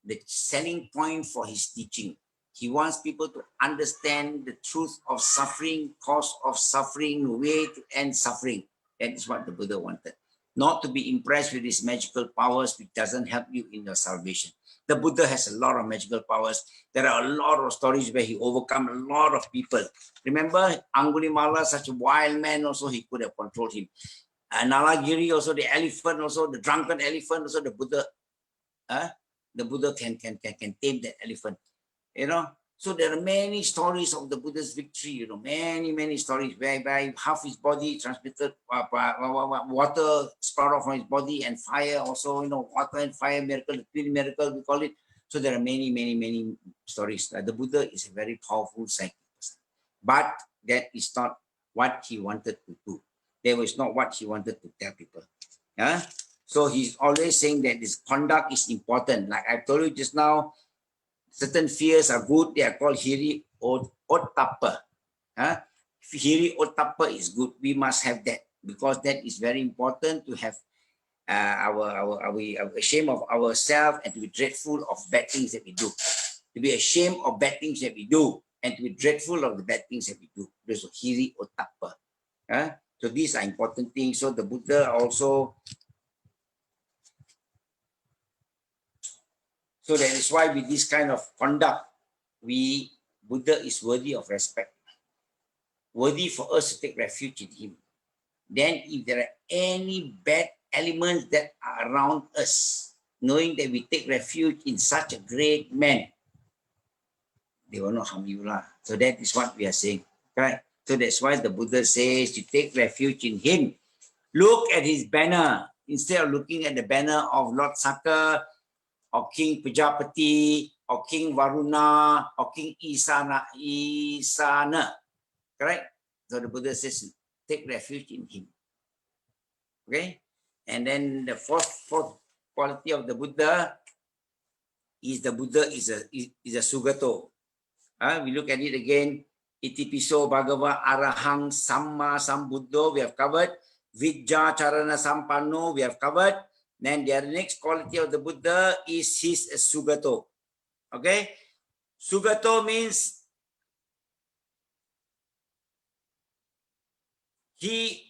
the selling point for his teaching. He wants people to understand the truth of suffering, cause of suffering, way to end suffering. That is what the Buddha wanted. Not to be impressed with his magical powers, which doesn't help you in your salvation. The Buddha has a lot of magical powers. There are a lot of stories where he overcome a lot of people. Remember, Angulimala, such a wild man, also he could have controlled him. Nalagiri, also the elephant, also the drunken elephant, also the Buddha. The Buddha can tame that elephant. You know, so there are many stories of the Buddha's victory. You know, many stories whereby half his body transmitted water sprout off from his body and fire also. You know, water and fire miracle, the twin miracle we call it. So there are many stories. The Buddha is a very powerful psychic person, but that is not what he wanted to do. That was not what he wanted to tell people. So he's always saying that this conduct is important. Like I told you just now, certain fears are good. They are called hiri ottappa. Hiri ottappa is good. We must have that because that is very important to have our ashamed of ourselves and to be dreadful of bad things that we do. To be ashamed of bad things that we do and to be dreadful of the bad things that we do. There's a hiri ottappa. So these are important things. So the Buddha also, so that is why with this kind of conduct, Buddha is worthy of respect. Worthy for us to take refuge in him. Then if there are any bad elements that are around us, knowing that we take refuge in such a great man, they will not harm you. So that is what we are saying. Right? So that's why the Buddha says you take refuge in him. Look at his banner instead of looking at the banner of Lord Saka or King Pajapati or King Varuna or King Isana. Correct? So the Buddha says take refuge in him. Okay, and then the fourth quality of the Buddha is a Sugato. We look at it again. Itipiso Bhagava Arahang Samma Sambuddho, we have covered. Vijja Charana Sampanno, we have covered. Then the next quality of the Buddha is his Sugato. Okay, Sugato means he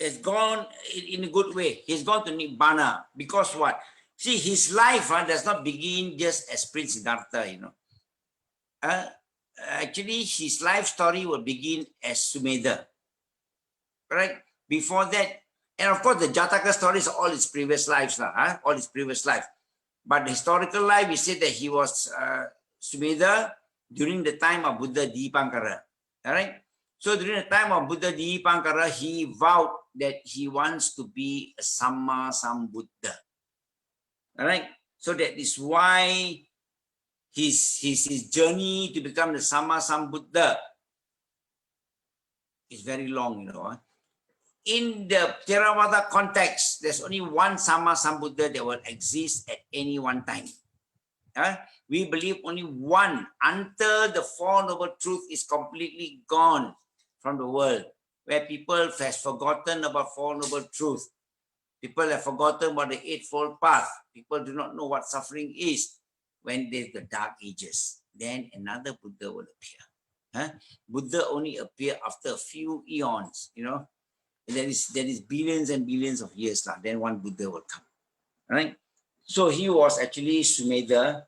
has gone in a good way. He's gone to Nibbana because what? See, his life does not begin just as Prince Siddhartha, actually, his life story will begin as Sumedha, right? Before that, and of course, the Jataka stories are all his previous lives, all his previous life. But the historical life, we say that he was Sumedha during the time of Buddha Dipankara, all right? So during the time of Buddha Dipankara, he vowed that he wants to be a Samma Sambuddha, all right? So that is why his journey to become the Samma Sambuddha is very long, In the Theravada context, there's only one Samma Sambuddha that will exist at any one time. We believe only one until the Four Noble Truth is completely gone from the world, where people have forgotten about Four Noble Truth. People have forgotten about the Eightfold Path. People do not know what suffering is. When there's the Dark Ages, then another Buddha will appear. Buddha only appear after a few eons, There is billions and billions of years now. Then one Buddha will come. Right? So he was actually Sumedha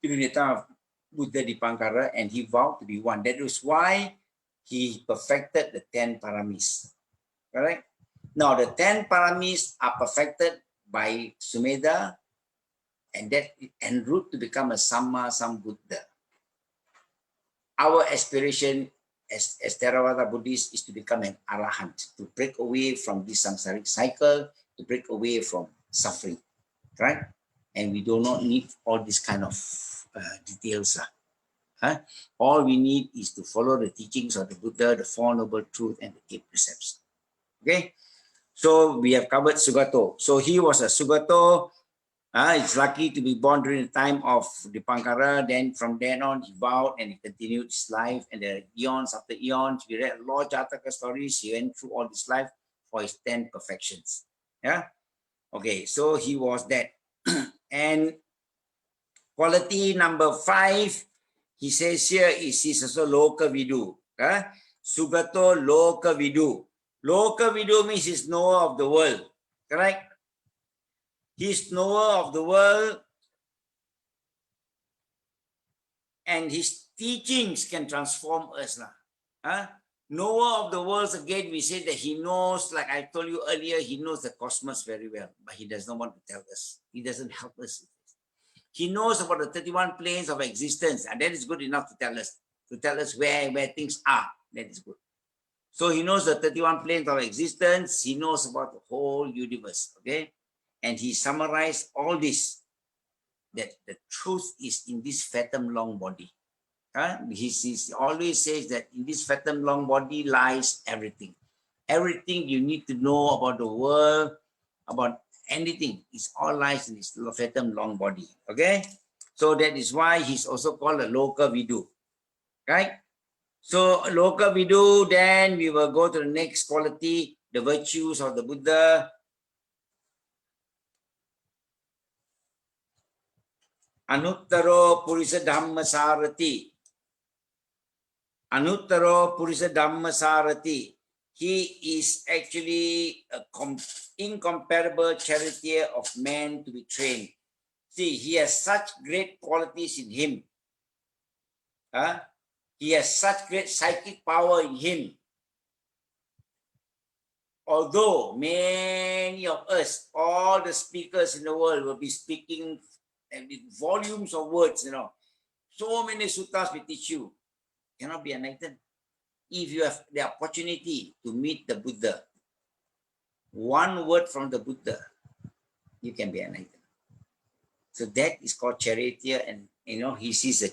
during the time of Buddha Dipankara, and he vowed to be one. That is why he perfected the 10 paramis. Correct? Now the 10 paramis are perfected by Sumedha, and that en route to become a Samma Sambuddha. Our aspiration as Theravada Buddhists is to become an Arahant, to break away from this samsaric cycle, to break away from suffering, right? And we do not need all these kind of details. All we need is to follow the teachings of the Buddha, the Four Noble Truths, and the 8 precepts. Okay? So we have covered Sugato. So he was a Sugato. It's lucky to be born during the time of Dipankara. Then from then on, he vowed and he continued his life. And there are eons after eons. We read a lot of Jataka stories. He went through all his life for his 10 perfections. Yeah. Okay. So he was that. And quality number 5, he says here is he's also Loka Vidu. Sugato Loka Vidu. Loka Vidu means he's knower of the world. Correct? He's knower of the world, and his teachings can transform us. Knower of the world, again, we say that he knows, like I told you earlier, he knows the cosmos very well, but he does not want to tell us. He doesn't help us. He knows about the 31 planes of existence, and that is good enough to tell us where things are. That is good. So he knows the 31 planes of existence. He knows about the whole universe, okay? And he summarized all this, that the truth is in this fathom long body. He always says that in this fathom long body lies everything. Everything you need to know about the world, about anything, is all lies in this fathom long body. Okay? So that is why he's also called a Loka Vidu. Right? So Loka Vidu, then we will go to the next quality, the virtues of the Buddha. Anuttaro Purisa Dhamma Sarati. Anuttaro Purisa Dhamma Sarati. He is actually an incomparable charioteer of man to be trained. See, he has such great qualities in him. He has such great psychic power in him. Although many of us, all the speakers in the world will be speaking with volumes of words, so many suttas will teach you, cannot be enlightened. If you have the opportunity to meet the Buddha, one word from the Buddha, you can be enlightened. So that is called charioteer, and he sees an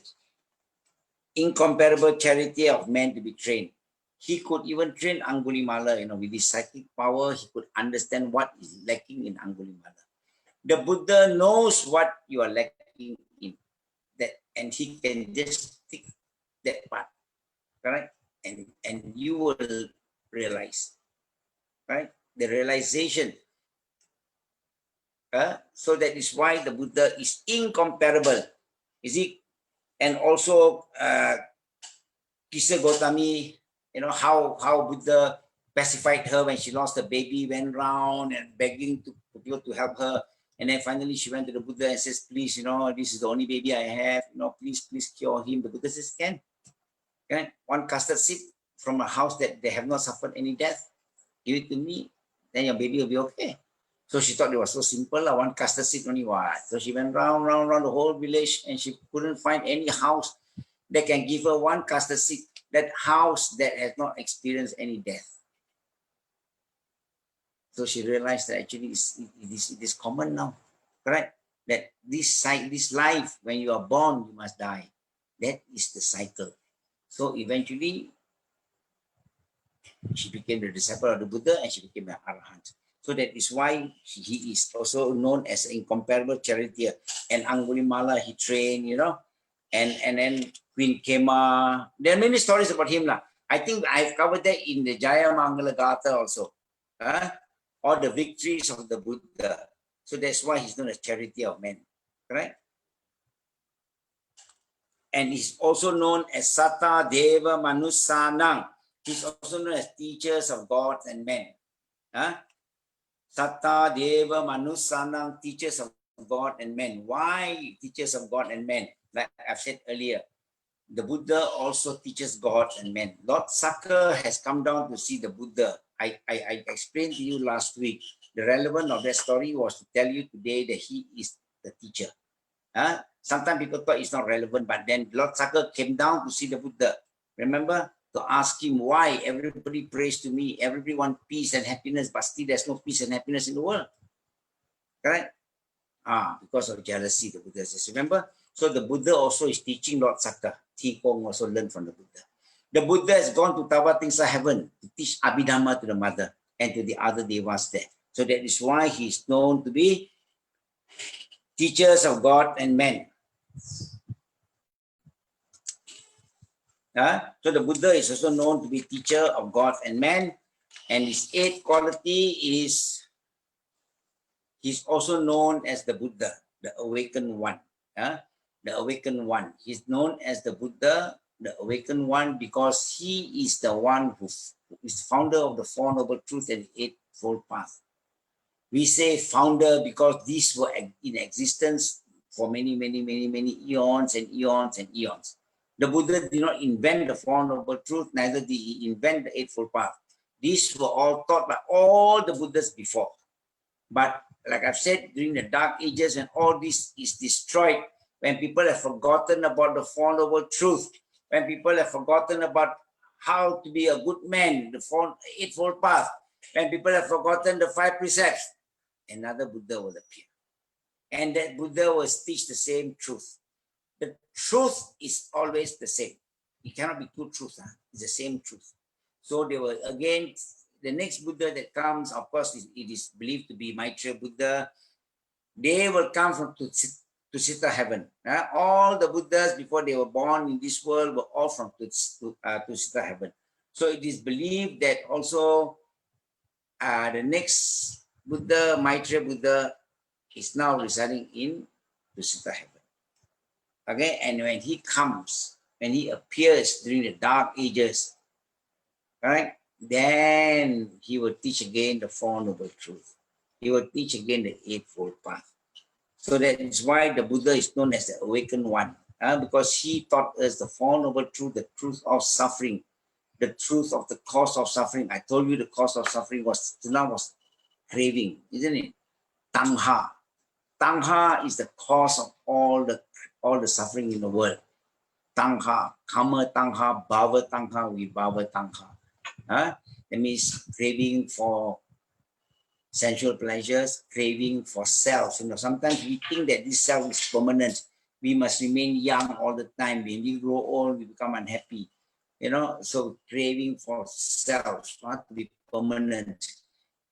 incomparable charioteer of man to be trained. he could even train Angulimala, with his psychic power, he could understand what is lacking in Angulimala. The Buddha knows what you are lacking in that, and he can just take that part, correct? And you will realize, right? The realization. So that is why the Buddha is incomparable. You see, and also Kisa Gotami, how Buddha pacified her when she lost the baby, went round and begging to people to help her. And then finally she went to the Buddha and says, please, this is the only baby I have, please cure him. The Buddha says, can. One custard seed from a house that they have not suffered any death, give it to me, then your baby will be okay. So she thought it was so simple, one custard seed only. What? So she went round the whole village and she couldn't find any house that can give her one custard seed, that house that has not experienced any death. So she realized that actually it is common now, correct? That this life, when you are born, you must die. That is the cycle. So eventually, she became the disciple of the Buddha and she became an Arahant. So that is why he is also known as an incomparable charioteer. And Angulimala, he trained, and then Queen Kema. There are many stories about him. I think I've covered that in the Jaya Mangala Gatha also. Or the victories of the Buddha. So that's why he's known as charioteer of men. Right? And he's also known as Sata Deva Manusanang. He's also known as teachers of gods and men. Satta Deva Manusanang, teachers of God and men. Why teachers of God and men? Like I've said earlier, the Buddha also teaches God and men. Lord Saka has come down to see the Buddha. I explained to you last week. The relevance of that story was to tell you today that he is the teacher. Sometimes people thought it's not relevant, but then Lord Saka came down to see the Buddha. Remember? To ask him why everybody prays to me, everybody wants peace and happiness, but still there's no peace and happiness in the world. Correct? Because of jealousy, the Buddha says. Remember? So the Buddha also is teaching Lord Saka. Tikong also learned from the Buddha. The Buddha has gone to Tawatingsa heaven to teach Abhidhamma to the mother and to the other devas there. So that is why he is known to be teachers of God and men. So the Buddha is also known to be teacher of God and man, and his eighth quality is he's also known as the Buddha, the awakened one. The awakened one. He's known as the Buddha, the awakened one, because he is the one who is founder of the Four Noble Truths and the Eightfold Path. We say founder because these were in existence for many eons and eons and eons. The Buddha did not invent the Four Noble Truths, neither did he invent the Eightfold Path. These were all taught by all the Buddhas before. But like I've said, during the Dark Ages, when all this is destroyed, when people have forgotten about the Four Noble Truths, when people have forgotten about how to be a good man, the Eightfold Path, when people have forgotten the 5 precepts, another Buddha will appear. And that Buddha will teach the same truth. The truth is always the same. It cannot be two truths. It's the same truth. So they will again, the next Buddha that comes, of course, it is believed to be Maitreya Buddha. They will come from Tusita heaven. All the Buddhas before they were born in this world were all from Tusita heaven. So it is believed that also the next Buddha, Maitreya Buddha, is now residing in Tusita heaven. Okay, and when he comes, when he appears during the Dark Ages, right, then he will teach again the Four Noble Truths. He will teach again the Eightfold Path. So that is why the Buddha is known as the Awakened One, because he taught us the Four Noble Truths, the truth of suffering, the truth of the cause of suffering. I told you the cause of suffering was craving, isn't it? Tangha. Tangha is the cause of all the suffering in the world. Tangha, Kama Tangha, Bhava Tangha, Vibhava Tangha. That means craving for sensual pleasures, craving for self. Sometimes we think that this self is permanent. We must remain young all the time. When we grow old, we become unhappy. So craving for self, not to be permanent.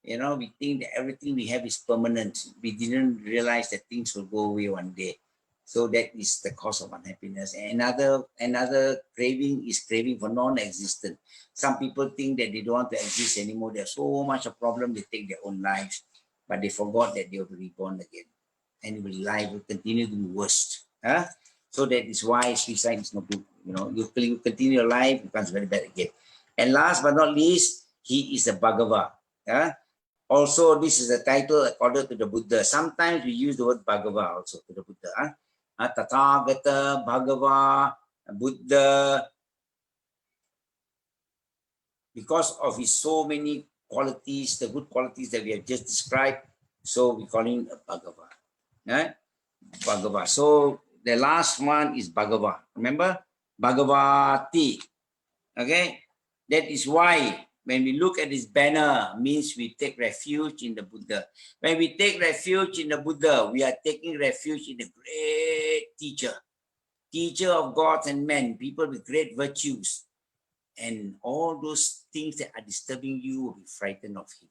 We think that everything we have is permanent. We didn't realize that things will go away one day. So that is the cause of unhappiness. And another craving is craving for non-existent. Some people think that they don't want to exist anymore. There's so much a problem, they take their own lives, but they forgot that they will be reborn again. And life will continue to be worst. So that is why suicide is not good. You continue your life, it becomes very bad again. And last but not least, he is a Bhagava. Also, this is a title according to the Buddha. Sometimes we use the word Bhagava also to the Buddha. Tathagata, Bhagava, Buddha, because of his so many qualities, the good qualities that we have just described, so we call him a Bhagava. Bhagava. So the last one is Bhagava. Remember? Bhagavati. Okay? That is why when we look at this banner, means we take refuge in the Buddha. When we take refuge in the Buddha, we are taking refuge in the great teacher of gods and men, people with great virtues. And all those things that are disturbing you will be frightened of him.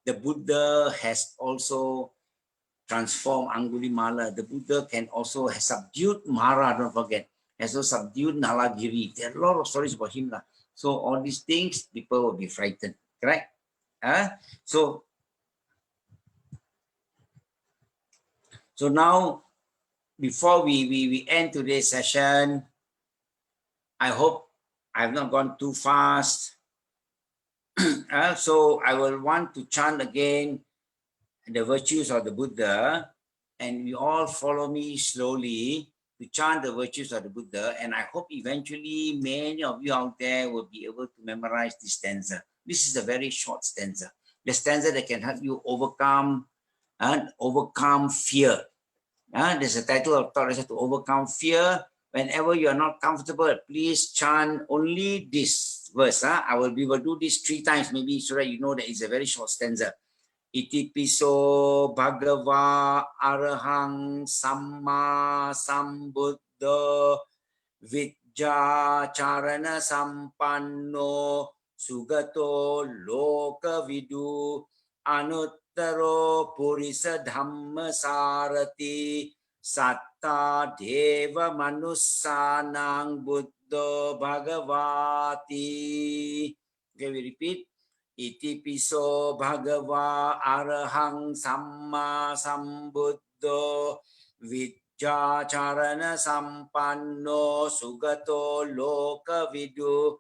The Buddha has also transformed Angulimala. The Buddha can also have subdued Mara, don't forget. Has also subdued Nalagiri. There are a lot of stories about him. So all these things, people will be frightened. Correct? So now, before we end today's session, I hope I have not gone too fast. So I will want to chant again the virtues of the Buddha, and you all follow me slowly to chant the virtues of the Buddha, and I hope eventually many of you out there will be able to memorize this stanza. This is a very short stanza. The stanza that can help you overcome fear. There's a title of thought, to overcome fear. Whenever you are not comfortable, please chant only this verse. We will do this 3 times, maybe, so that you know that it's a very short stanza. Iti piso bhagava arahang samma sambuddha vijja charana sampanno sugato loka vidu anuttaro purisa dhamma sarati satta deva manussanang buddha bhagavati. Okay, we repeat. Iti piso bhagava arahang samma sambuddho vijja charana sampanno sugato loka vidu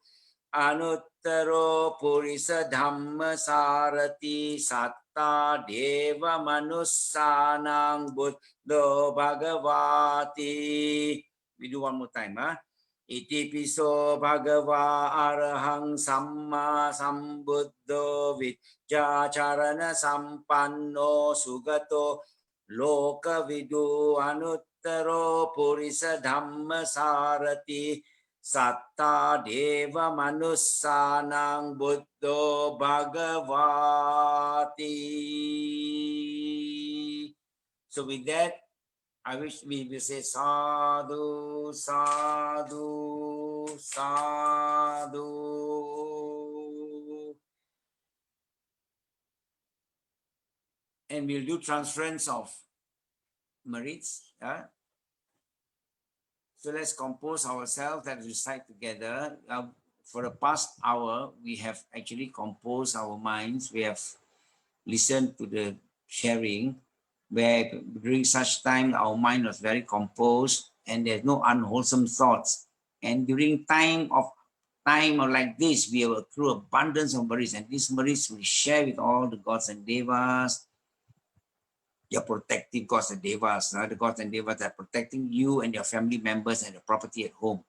anuttaro purisa dhamma sarati satta deva manussanang buddho bhagavati. We do one more time. Iti piso bhagava arahang samma sambuddho vijja charana sampanno sugato loka vidu anuttaro purisa dhamma sarati satta deva manussanang buddho bhagavati. So with that, I wish we will say sadhu, sadhu, sadhu. And we'll do transference of merits. So let's compose ourselves and recite together. For the past hour, we have actually composed our minds. We have listened to the sharing, where during such time our mind was very composed and there's no unwholesome thoughts. And during time like this, we will accrue abundance of merits, and these merits we share with all the gods and devas, your protective gods and devas. The gods and devas are protecting you and your family members and the property at home.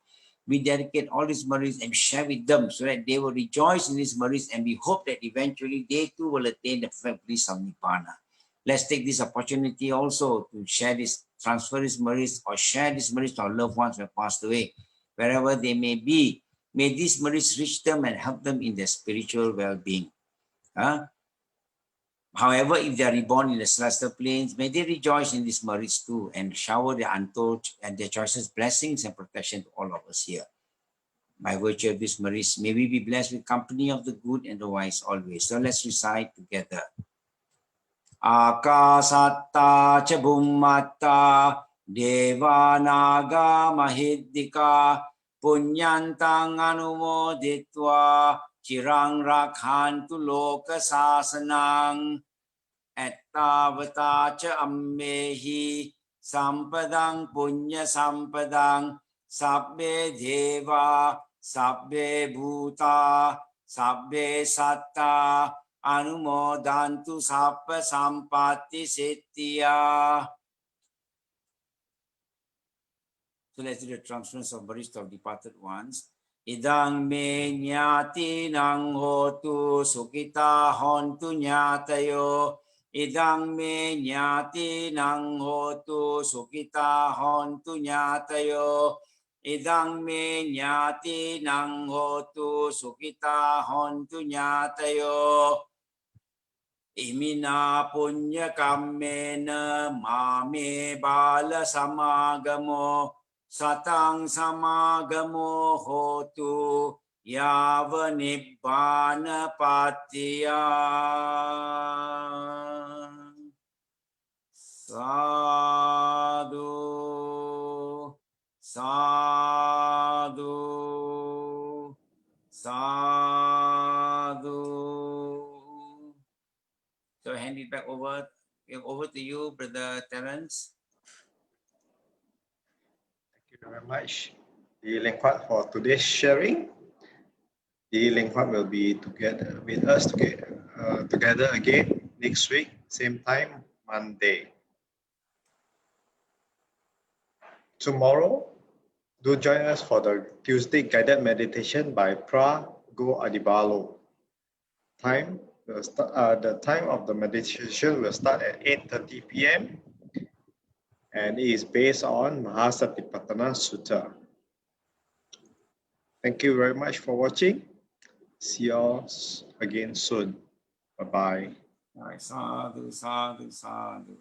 We dedicate all these merits and share with them so that they will rejoice in these merits, and we hope that eventually they too will attain the perfect bliss of Nibbana. Let's take this opportunity also to share this, transfer these merits, or share these merits to our loved ones who have passed away, wherever they may be. May these merits reach them and help them in their spiritual well-being. However, if they are reborn in the celestial planes, may they rejoice in these merits too and shower their untold and their choicest blessings and protection to all of us here. By virtue of this merits, may we be blessed with company of the good and the wise always. So let's recite together. Akasatta cha bhummatta deva naga mahiddika punyantang anumoditva chirang rakhantu loka sasanang ettavata cha ammehi sampadang punya sampadang sabbe deva sabbe bhuta sabbe satta anumodantu sappa sampatti settiya. So let's do the transference of barista of departed ones. Idang me nyati nang hotu sukita hontu nyatayo. Idang me nyati nang hotu sukita hontu nyatayo. Idang me nyati nang hotu sukita hontu nyatayo. Imina punya kammena mame bala samagamo satang samagamo hotu yava nibbana patiya. Sadhu, sadhu, sadhu. So hand it back over to you, Brother Terence. Thank you very much, Dd Leng Huat, for today's sharing. Dd Leng Huat will be together with us together again next week, same time, Monday. Tomorrow, do join us for the Tuesday guided meditation by Pra Go Adibalo. The time of the meditation will start at 8:30 p.m. and it is based on Mahasatipatthana Sutta. Thank you very much for watching. See you all again soon. Bye-bye. All right, sadhu, sadhu, sadhu.